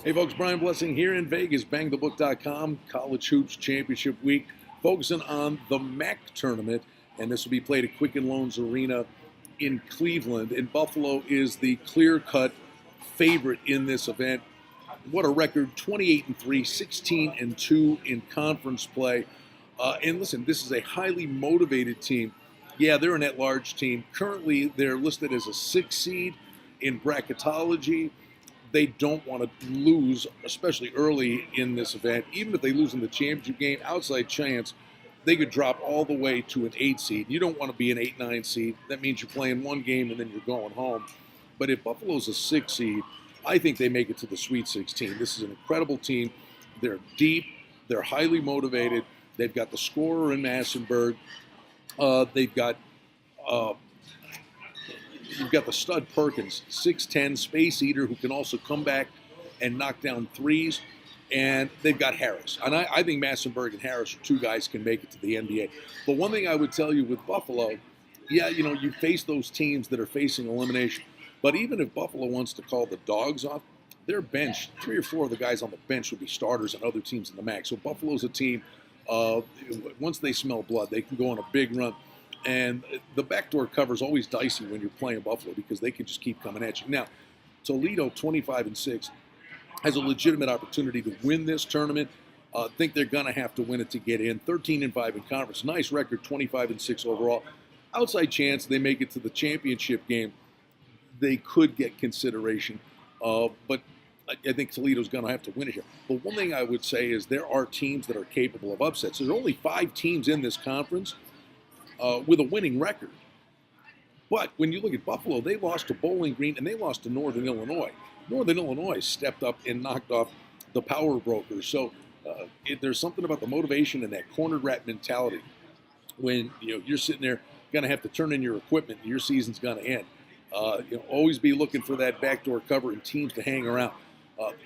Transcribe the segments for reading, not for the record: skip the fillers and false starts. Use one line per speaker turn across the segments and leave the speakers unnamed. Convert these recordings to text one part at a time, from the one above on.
Hey folks, Brian Blessing here in Vegas, bangthebook.com, College Hoops Championship Week, focusing on the MAC tournament, and this will be played at Quicken Loans Arena in Cleveland. And Buffalo is the clear-cut favorite in this event. What a record, 28-3, 16-2 in conference play. And listen, this is a highly motivated team. Yeah, they're an at-large team. Currently, they're listed as a 6 seed in bracketology. They don't want to lose, especially early in this event. Even if they lose in the championship game, outside chance, they could drop all the way to an 8 seed. You don't want to be an 8-9 seed. That means you're playing one game and then you're going home. But if Buffalo's a 6 seed, I think they make it to the Sweet 16. This is an incredible team. They're deep. They're highly motivated. They've got the scorer in Massenberg. You've got the stud Perkins, 6'10", space eater who can also come back and knock down threes. And they've got Harris. And I think Massenberg and Harris are two guys who can make it to the NBA. But one thing I would tell you with Buffalo, yeah, you face those teams that are facing elimination. But even if Buffalo wants to call the dogs off, their bench, 3 or 4 of the guys on the bench would be starters on other teams in the MAC. So Buffalo's a team, once they smell blood, they can go on a big run. And the backdoor cover is always dicey when you're playing Buffalo because they can just keep coming at you. Now, Toledo, 25-6, has a legitimate opportunity to win this tournament. I think they're going to have to win it to get in. 13-5 in conference. Nice record, 25-6 overall. Outside chance they make it to the championship game. They could get consideration. But I think Toledo's going to have to win it here. But one thing I would say is there are teams that are capable of upsets. There's only 5 teams in this conference with a winning record. But when you look at Buffalo, they lost to Bowling Green and they lost to Northern Illinois. Northern Illinois stepped up and knocked off the power brokers. So there's something about the motivation and that cornered rat mentality when you're sitting there going to have to turn in your equipment and your season's going to end. Always be looking for that backdoor cover and teams to hang around.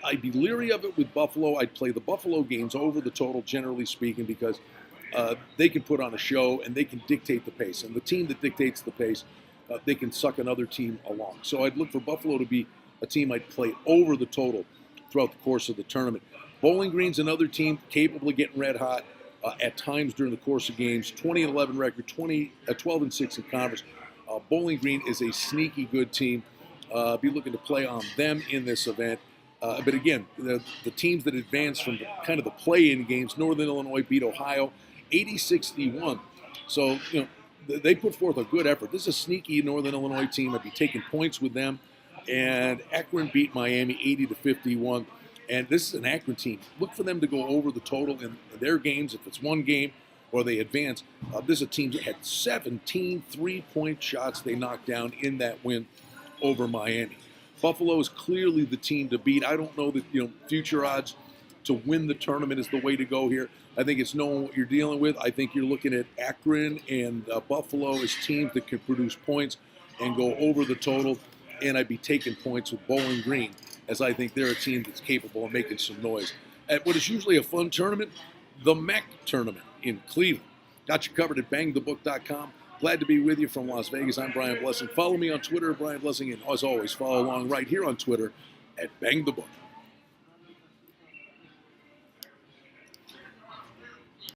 I'd be leery of it with Buffalo. I'd play the Buffalo games over the total, generally speaking, because they can put on a show and they can dictate the pace. And the team that dictates the pace, they can suck another team along. So I'd look for Buffalo to be a team I'd play over the total throughout the course of the tournament. Bowling Green's another team capable of getting red hot at times during the course of games. 20-11 record, 12-6 in conference. Bowling Green is a sneaky good team. Be looking to play on them in this event. But again, the teams that advance from the play-in games, Northern Illinois beat Ohio 80-61. So, they put forth a good effort. This is a sneaky Northern Illinois team. I'd be taking points with them. And Akron beat Miami 80-51. And this is an Akron team. Look for them to go over the total in their games. If it's one game or they advance, this is a team that had 17 3-point shots they knocked down in that win over Miami. Buffalo is clearly the team to beat. I don't know that future odds to win the tournament is the way to go here. I think it's knowing what you're dealing with. I think you're looking at Akron and Buffalo as teams that can produce points and go over the total. And I'd be taking points with Bowling Green, as I think they're a team that's capable of making some noise. At what is usually a fun tournament, the MAC tournament in Cleveland. Got you covered at bangthebook.com. Glad to be with you from Las Vegas. I'm Brian Blessing. Follow me on Twitter, Brian Blessing, and as always, follow along right here on Twitter at Bang the Book.